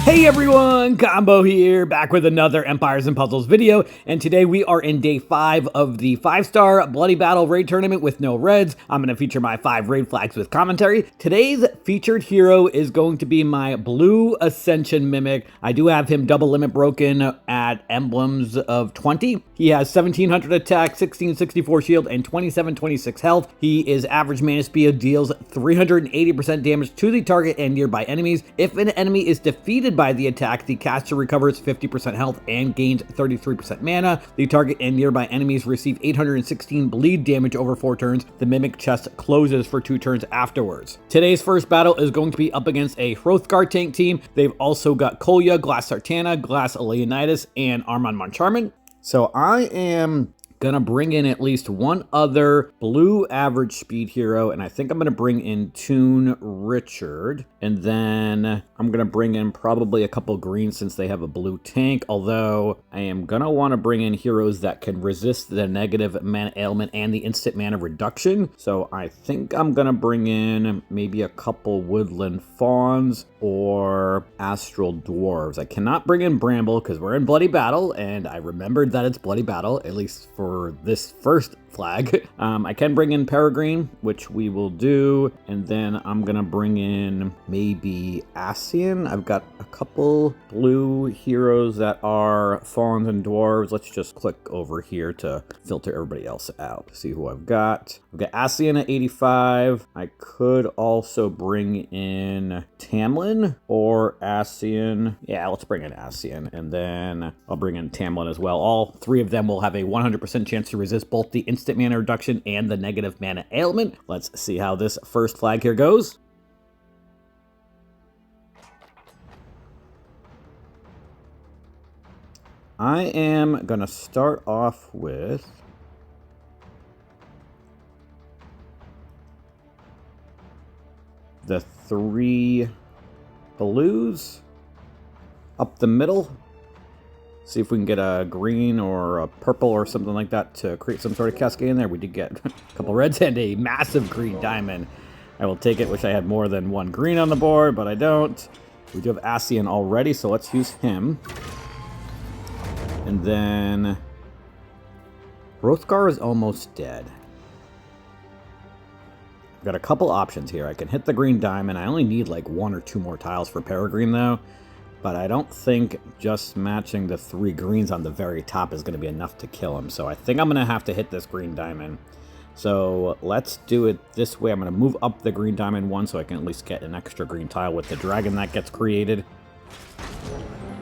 Hey everyone, Combo here, back with another Empires and Puzzles video, and today we are in day 5 of the 5-star Bloody Battle raid tournament with no reds. I'm going to feature my 5 raid flags with commentary. Today's featured hero is going to be my Blue Ascension Mimic. I do have him double limit broken at emblems of 20. He has 1700 attack, 1664 shield, and 2726 health. He is average mana speed, deals 380% damage to the target and nearby enemies. If an enemy is defeated by the attack, the caster recovers 50% health and gains 33% mana. The target and nearby enemies receive 816 bleed damage over 4 turns. The Mimic chest closes for 2 turns afterwards. Today's first battle is going to be up against a Hrothgar tank team. They've also got Kolya, Glass Sartana, Glass Leonidas, and Armand Moncharmin. So I am gonna bring in at least one other blue average speed hero, and I think I'm gonna bring in Toon Richard, and then I'm gonna bring in probably a couple green since they have a blue tank, although I am gonna want to bring in heroes that can resist the negative mana ailment and the instant mana reduction. So I think I'm gonna bring in maybe a couple woodland fawns or astral dwarves. I cannot bring in Bramble because we're in Bloody Battle, and I remembered that it's Bloody Battle, at least for this first flag. I can bring in Peregrine, which we will do, and then I'm gonna bring in maybe Ascian. I've got a couple blue heroes that are fawns and dwarves. Let's just click over here to filter everybody else out. See who I've got. I've got Ascian at 85. I could also bring in Tamlin or Ascian. Yeah, let's bring in Ascian, and then I'll bring in Tamlin as well. All 3 of them will have a 100% chance to resist both the instant mana reduction and the negative mana ailment. Let's see how this first flag here goes. I am gonna start off with the 3 blues up the middle. See if we can get a green or a purple or something like that to create some sort of cascade in there. We did get a couple reds and a massive green diamond. I will take it. Wish I had more than 1 green on the board, but I don't. We do have Ascian already, so let's use him. And then Hrothgar is almost dead. I've got a couple options here. I can hit the green diamond. I only need like 1 or 2 more tiles for Peregrine though. But I don't think just matching the 3 greens on the very top is going to be enough to kill him. So I think I'm going to have to hit this green diamond. So let's do it this way. I'm going to move up the green diamond 1 so I can at least get an extra green tile with the dragon that gets created.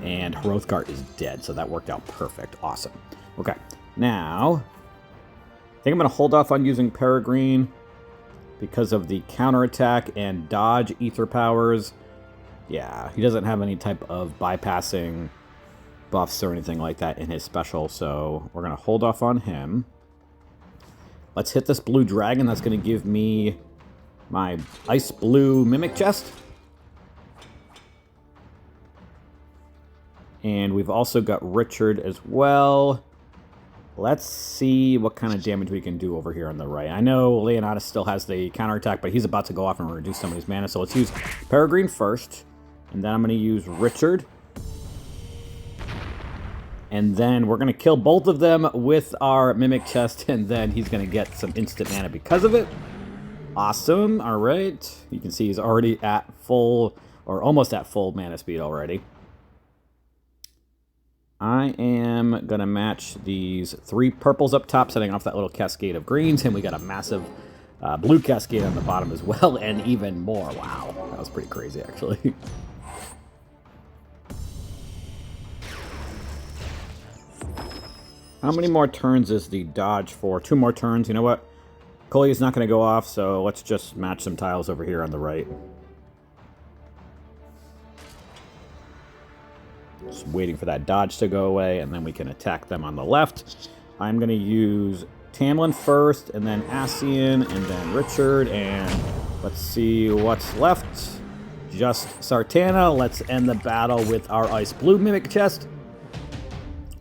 And Hrothgar is dead, so that worked out perfect. Awesome. Okay, now I think I'm going to hold off on using Peregrine because of the counterattack and dodge ether powers. Yeah, he doesn't have any type of bypassing buffs or anything like that in his special, so we're going to hold off on him. Let's hit this blue dragon. That's going to give me my ice blue mimic chest. And we've also got Richard as well. Let's see what kind of damage we can do over here on the right. I know Leonidas still has the counterattack, but he's about to go off and reduce some of his mana, so let's use Peregrine first. And then I'm going to use Richard. And then we're going to kill both of them with our Mimic Chest, and then he's going to get some instant mana because of it. Awesome. All right. You can see he's already at full, or almost at full mana speed already. I am going to match these 3 purples up top, setting off that little cascade of greens, and we got a massive blue cascade on the bottom as well, and even more. Wow. That was pretty crazy, actually. How many more turns is the dodge for? 2 more turns. You know what? Kolya's not going to go off, so let's just match some tiles over here on the right. Just waiting for that dodge to go away, and then we can attack them on the left. I'm going to use Tamlin first, and then Ascian, and then Richard, and let's see what's left. Just Sartana. Let's end the battle with our ice blue mimic chest.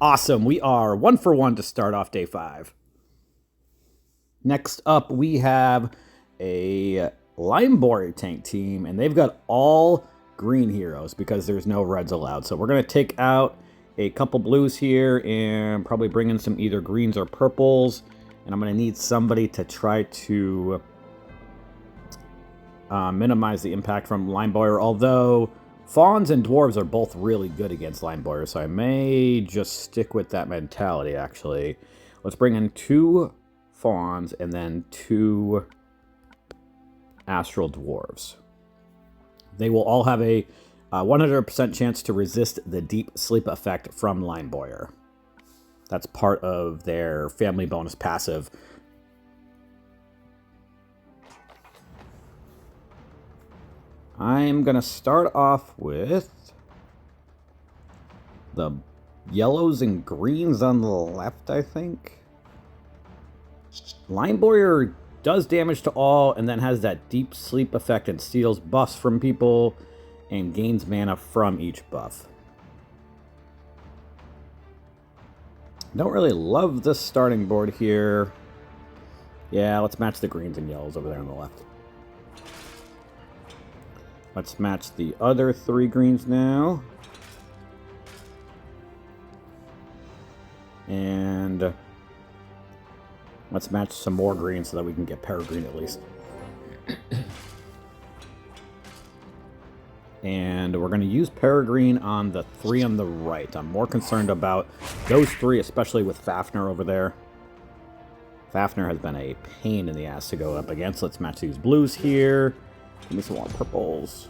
Awesome. We are 1 for 1 to start off day 5. Next up, we have a Limebory tank team, and they've got all green heroes because there's no reds allowed. So we're going to take out a couple blues here and probably bring in some either greens or purples. And I'm going to need somebody to try to minimize the impact from Lineboyer, although Fawns and Dwarves are both really good against Lineboyer, so I may just stick with that mentality, actually. Let's bring in 2 Fawns and then 2 Astral Dwarves. They will all have a 100% chance to resist the Deep Sleep effect from Lineboyer. That's part of their family bonus passive. I'm going to start off with the yellows and greens on the left, I think. Lineboyer does damage to all and then has that Deep Sleep effect and steals buffs from people and gains mana from each buff. Don't really love this starting board here. Yeah, let's match the greens and yellows over there on the left. Let's match the other 3 greens now. And let's match some more greens so that we can get Peregrine at least. And we're going to use Peregrine on the 3 on the right. I'm more concerned about those 3, especially with Fafnir over there. Fafnir has been a pain in the ass to go up against. Let's match these blues here. Give me some more purples.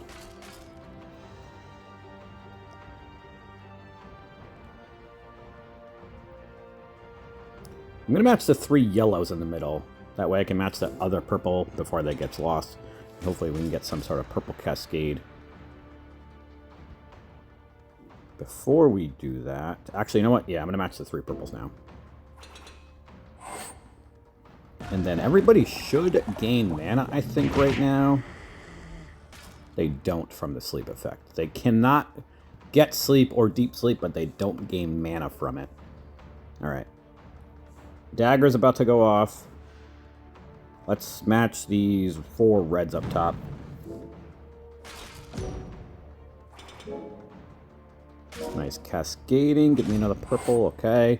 I'm going to match the 3 yellows in the middle. That way I can match the other purple before that gets lost. Hopefully we can get some sort of purple cascade. Before we do that... Actually, you know what? Yeah, I'm going to match the 3 purples now. And then everybody should gain mana, I think, right now. They don't from the sleep effect. They cannot get sleep or deep sleep, but they don't gain mana from it. Alright. Dagger's about to go off. Let's match these 4 reds up top. Nice cascading. Give me another purple. Okay.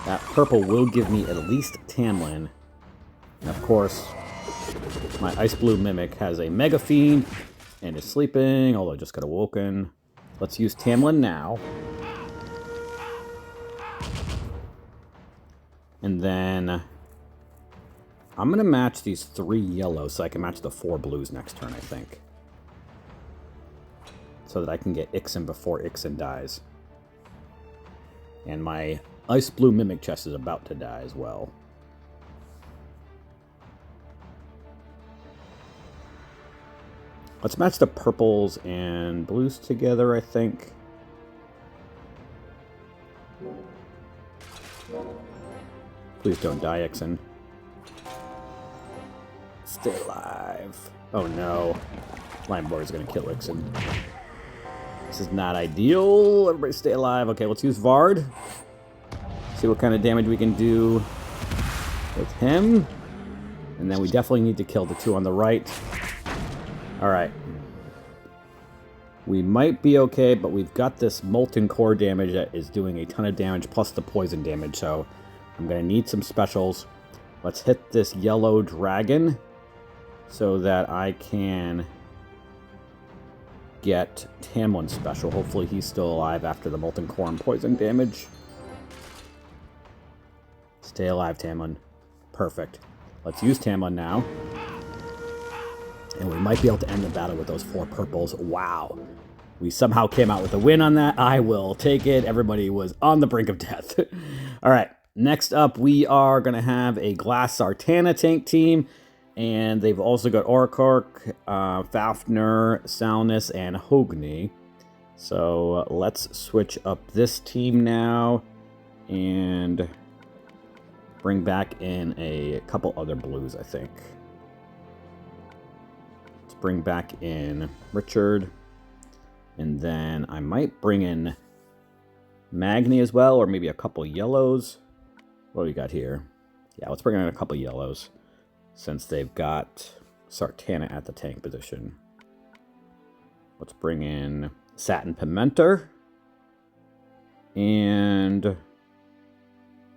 That purple will give me at least Tamlin. And of course, my Ice Blue Mimic has a Mega Fiend and is sleeping, although I just got awoken. Let's use Tamlin now. And then I'm going to match these 3 yellows so I can match the 4 blues next turn, I think. So that I can get Ixen before Ixen dies. And my Ice Blue Mimic chest is about to die as well. Let's match the purples and blues together, I think. Please don't die, Ixen. Stay alive. Oh no. Lineboyer is going to kill Ixen. This is not ideal. Everybody stay alive. Okay, let's use Vard. See what kind of damage we can do with him. And then we definitely need to kill the 2 on the right. Alright. We might be okay, but we've got this Molten Core damage that is doing a ton of damage, plus the poison damage, so I'm going to need some specials. Let's hit this yellow dragon so that I can get Tamlin special. Hopefully he's still alive after the Molten Core and poison damage. Stay alive, Tamlin. Perfect. Let's use Tamlin now. And we might be able to end the battle with those 4 purples. Wow. We somehow came out with a win on that. I will take it. Everybody was on the brink of death. All right. Next up, we are going to have a Glass Sartana tank team. And they've also got Orakork, Fafnir, Salnus, and Hogni. So let's switch up this team now. And bring back in a couple other blues, I think. Bring back in Richard, and then I might bring in Magni as well, or maybe a couple yellows. What do we got here? Yeah, let's bring in a couple yellows, since they've got Sartana at the tank position. Let's bring in Satin Pimentor. And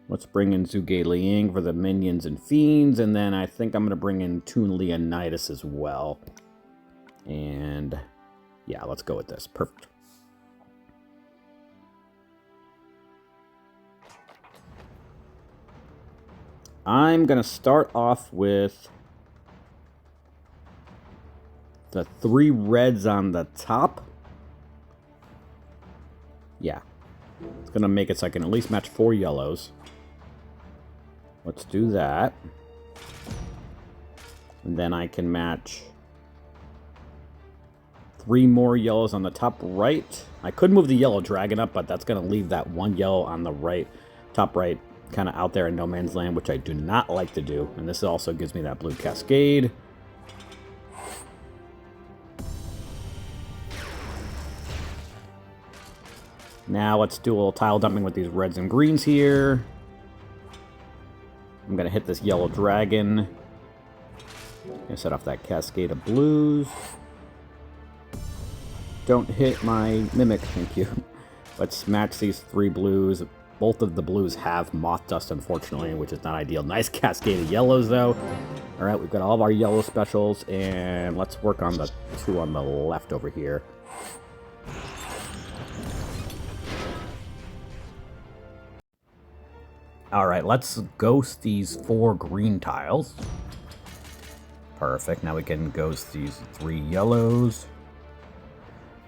let's bring in Zhuge Liang for the minions and fiends. And then I think I'm going to bring in Toon Leonidas as well. And yeah, let's go with this. Perfect. I'm going to start off with the 3 reds on the top. Yeah. It's going to make it so I can at least match 4 yellows. Let's do that. And then I can match 3 more yellows on the top right. I could move the yellow dragon up, but that's going to leave that 1 yellow on the right, top right, kind of out there in no man's land, which I do not like to do. And this also gives me that blue cascade. Now let's do a little tile dumping with these reds and greens here. I'm going to hit this yellow dragon. Gonna set off that cascade of blues. Don't hit my mimic, thank you. Let's match these 3 blues. Both of the blues have moth dust, unfortunately, which is not ideal. Nice cascade of yellows, though. All right, we've got all of our yellow specials, and let's work on the 2 on the left over here. All right, let's ghost these 4 green tiles. Perfect. Now we can ghost these 3 yellows.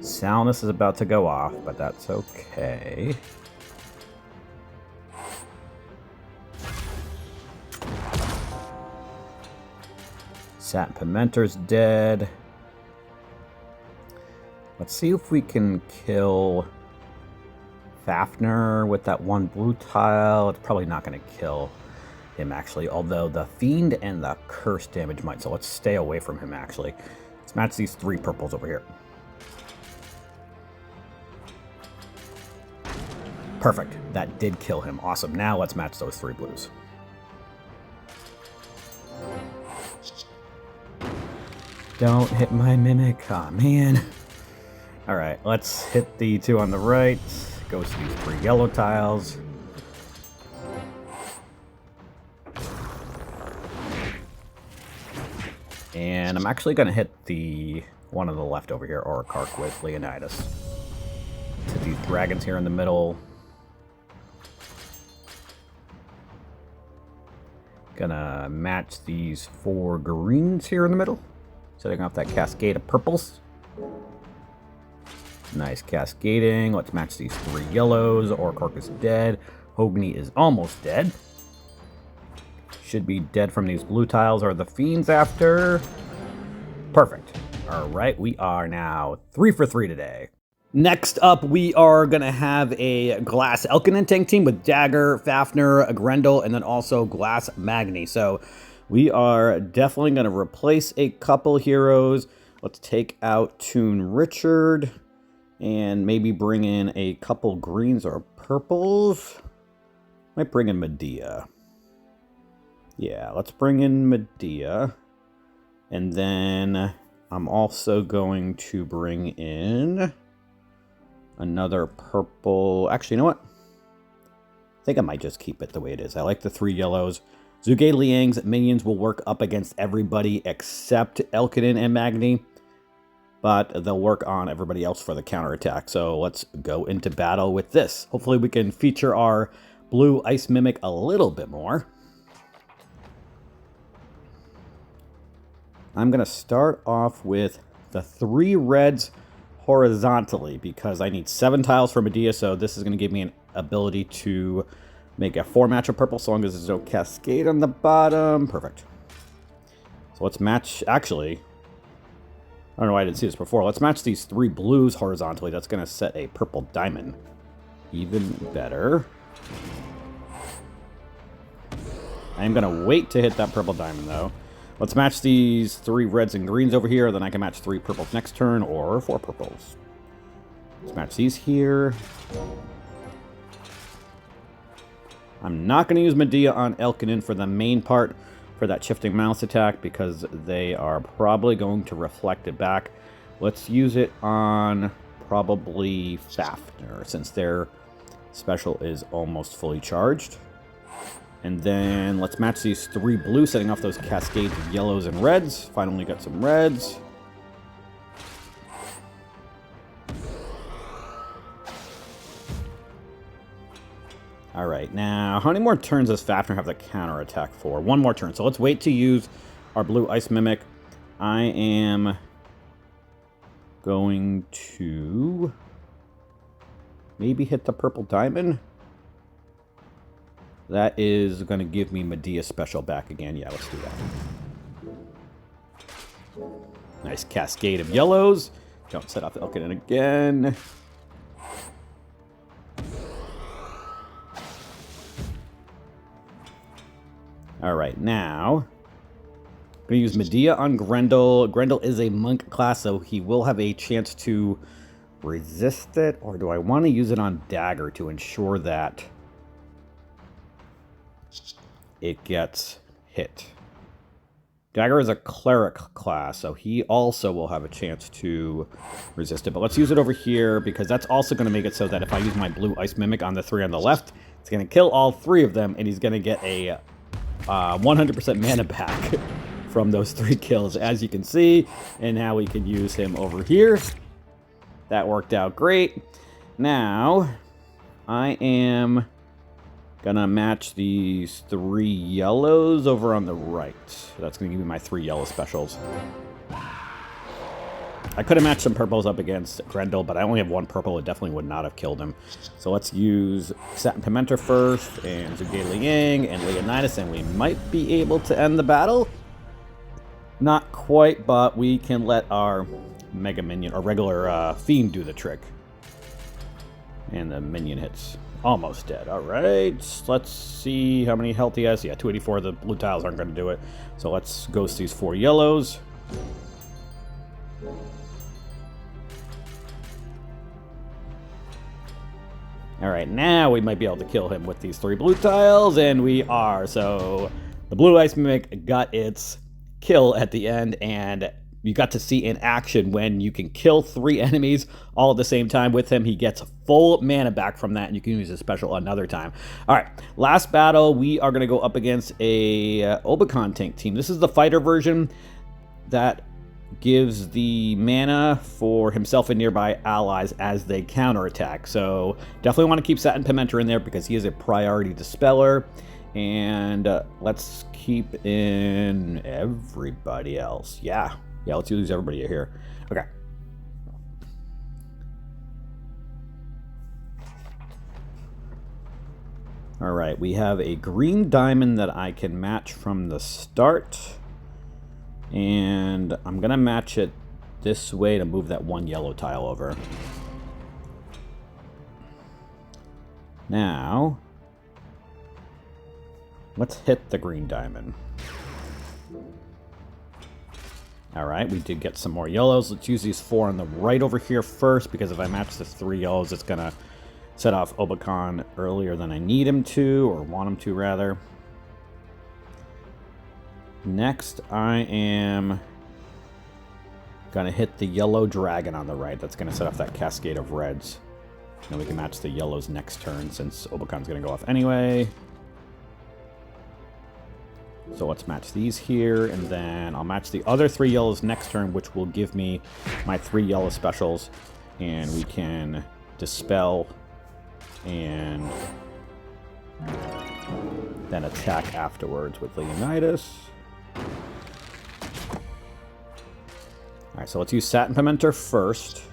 Soundness is about to go off, but that's okay. Satin Pimentor's dead. Let's see if we can kill Fafnir with that 1 blue tile. It's probably not going to kill him, actually, although the Fiend and the Curse damage might, so let's stay away from him, actually. Let's match these 3 purples over here. Perfect. That did kill him. Awesome. Now let's match those 3 blues. Don't hit my mimic. Aw, man. Alright, let's hit the 2 on the right. Goes to these 3 yellow tiles. And I'm actually going to hit the one on the left over here, Orokark with Leonidas. Hit these dragons here in the middle. Gonna match these 4 greens here in the middle. Setting off that cascade of purples. Nice cascading. Let's match these 3 yellows. Orokark is dead. Hogni is almost dead. Should be dead from these blue tiles. Are the fiends after? Perfect. All right, we are now 3 for 3 today. Next up, we are going to have a Glass Elkinen tank team with Dagger, Fafnir, Grendel, and then also Glass Magni. So we are definitely going to replace a couple heroes. Let's take out Toon Richard and maybe bring in a couple greens or purples. Might bring in Medea. Yeah, let's bring in Medea. And then I'm also going to bring in another purple. Actually, you know what? I think I might just keep it the way it is. I like the 3 yellows. Zhuge Liang's minions will work up against everybody except Elkinen and Magni, but they'll work on everybody else for the counterattack. So let's go into battle with this. Hopefully we can feature our blue ice mimic a little bit more. I'm going to start off with the 3 reds horizontally because I need 7 tiles for Medea, so this is going to give me an ability to make a 4 match of purple so long as there's no cascade on the bottom. Perfect. So let's match, actually, I don't know why I didn't see this before. Let's match these 3 blues horizontally. That's going to set a purple diamond. Even better. I am going to wait to hit that purple diamond, though. Let's match these 3 reds and greens over here. Then I can match 3 purples next turn, or 4 purples. Let's match these here. I'm not going to use Medea on Elkinen for the main part for that shifting mouse attack because they are probably going to reflect it back. Let's use it on probably Fafnir, since their special is almost fully charged. And then let's match these 3 blue, setting off those cascades of yellows and reds. Finally got some reds. Alright, now, how many more turns does Fafnir have the counterattack for? 1 more turn, so let's wait to use our blue Ice Mimic. I am going to maybe hit the purple diamond. That is going to give me Medea special back again. Yeah, let's do that. Nice cascade of yellows. Don't set off the Elkinen again. Alright, now I'm going to use Medea on Grendel. Grendel is a monk class, so he will have a chance to resist it. Or do I want to use it on Dagger to ensure that it gets hit? Dagger is a cleric class, so he also will have a chance to resist it. But let's use it over here, because that's also going to make it so that if I use my blue Ice Mimic on the 3 on the left, it's going to kill all 3 of them, and he's going to get a 100% mana back from those 3 kills, as you can see. And now we can use him over here. That worked out great. Now, I am gonna match these 3 yellows over on the right. That's gonna give me my 3 yellow specials. I could have matched some purples up against Grendel, but I only have 1 purple. It definitely would not have killed him. So let's use Satin Pimenter first, and Zhuge Liang, and Leonidas, and we might be able to end the battle. Not quite, but we can let our Mega Minion, or regular Fiend, do the trick. And the minion hits. Almost dead. Alright, let's see how many health he has. Yeah, 284. The blue tiles aren't going to do it. So let's ghost these 4 yellows. Alright, now we might be able to kill him with these 3 blue tiles, and we are. So the blue Ice Mimic got its kill at the end, and you got to see in action when you can kill 3 enemies all at the same time with him. He gets full mana back from that, and you can use his special another time. All right, last battle, we are going to go up against a Obaconn tank team. This is the fighter version that gives the mana for himself and nearby allies as they counterattack. So definitely want to keep Satin Pimenter in there because he is a priority dispeller. And let's keep in everybody else. Yeah, let's use everybody here. Okay. All right, we have a green diamond that I can match from the start. And I'm going to match it this way to move that 1 yellow tile over. Now, let's hit the green diamond. Alright, we did get some more yellows. Let's use these 4 on the right over here first, because if I match the 3 yellows, it's going to set off Obaconn earlier than I need him to, or want him to, rather. Next, I am going to hit the yellow dragon on the right. That's going to set off that cascade of reds. And we can match the yellows next turn, since Obaconn's going to go off anyway. So let's match these here, and then I'll match the other 3 yellows next turn, which will give me my 3 yellow specials, and we can dispel and then attack afterwards with Leonidas. Alright, so let's use Satin Pimenter first.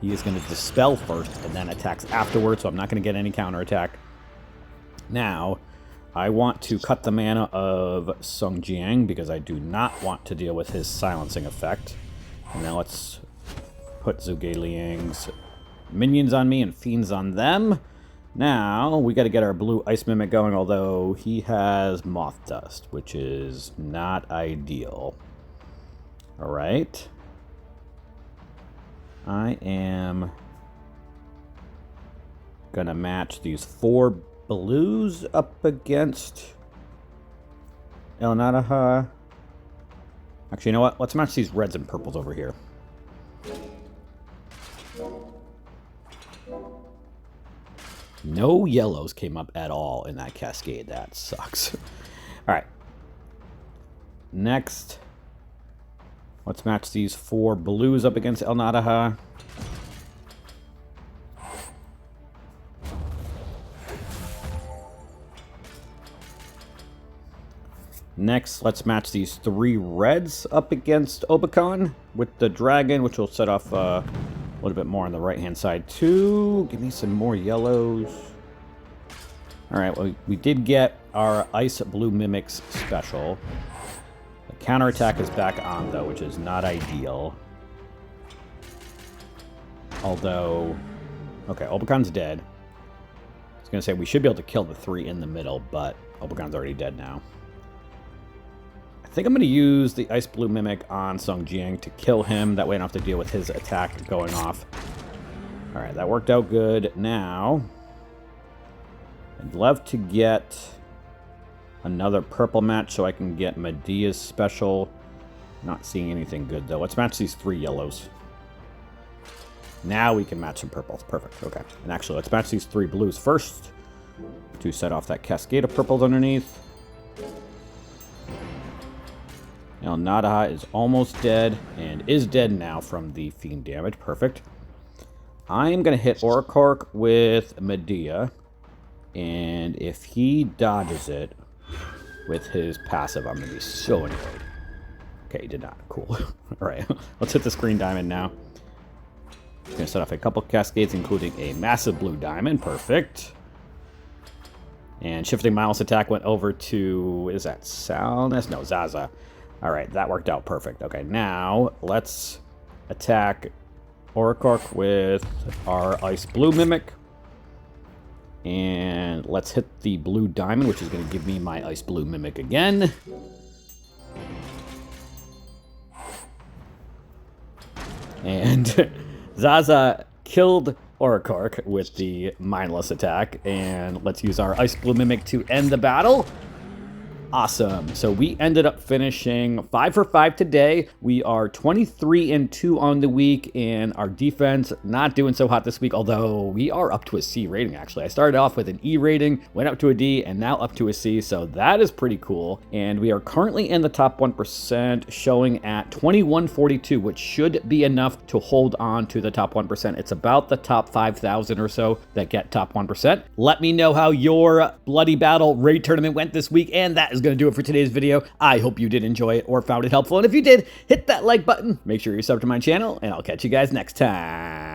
He is going to dispel first and then attacks afterwards, so I'm not going to get any counterattack. Now, I want to cut the mana of Sung Jiang because I do not want to deal with his silencing effect. And then let's put Zhuge Liang's minions on me and fiends on them. Now, we got to get our blue Ice Mimic going, although he has Moth Dust, which is not ideal. Alright. I am going to match these 4 blues up against El Naraha. Actually, you know what? Let's match these reds and purples over here. No yellows came up at all in that cascade. That sucks. All right. Next, let's match these 4 blues up against El Nadaha. Next, let's match these 3 reds up against Obakon with the dragon, which will set off a little bit more on the right-hand side, too. Give me some more yellows. All right, well, we did get our Ice Blue Mimics special. The counterattack is back on, though, which is not ideal. Although, okay, Obakon's dead. I was going to say we should be able to kill the 3 in the middle, but Obakon's already dead now. I think I'm going to use the Ice Blue Mimic on Sung Jiang to kill him. That way I don't have to deal with his attack going off. All right, that worked out good. Now, I'd love to get another purple match so I can get Medea's special. Not seeing anything good, though. Let's match these 3 yellows. Now we can match some purples. Perfect. Okay. And actually, let's match these 3 blues first to set off that cascade of purples underneath. El Nadaha is almost dead, and is dead now from the Fiend damage. Perfect. I'm going to hit Oricork with Medea, and if he dodges it with his passive, I'm going to be so annoyed. Okay, he did not. Cool. All right, let's hit this green diamond now. Going to set off a couple cascades, including a massive blue diamond. Perfect. And Shifting Miles attack went over to, is that Salness? No, Zaza. All right, that worked out perfect. Okay, now let's attack Oricork with our Ice Blue Mimic. And let's hit the blue diamond, which is going to give me my Ice Blue Mimic again. And Zaza killed Oricork with the Mindless attack. And let's use our Ice Blue Mimic to end the battle. Awesome. So we ended up finishing 5 for 5 today. We are 23-2 on the week, and our defense not doing so hot this week, although we are up to a C rating, actually. I started off with an E rating, went up to a D, and now up to a C, so that is pretty cool. And we are currently in the top 1%, showing at 2142, which should be enough to hold on to the top 1%. It's about the top 5,000 or so that get top 1%. Let me know how your Bloody Battle raid tournament went this week, and that is going to do it for today's video. I hope you did enjoy it or found it helpful, and if you did, hit that like button, make sure you're subbed to my channel, and I'll catch you guys next time.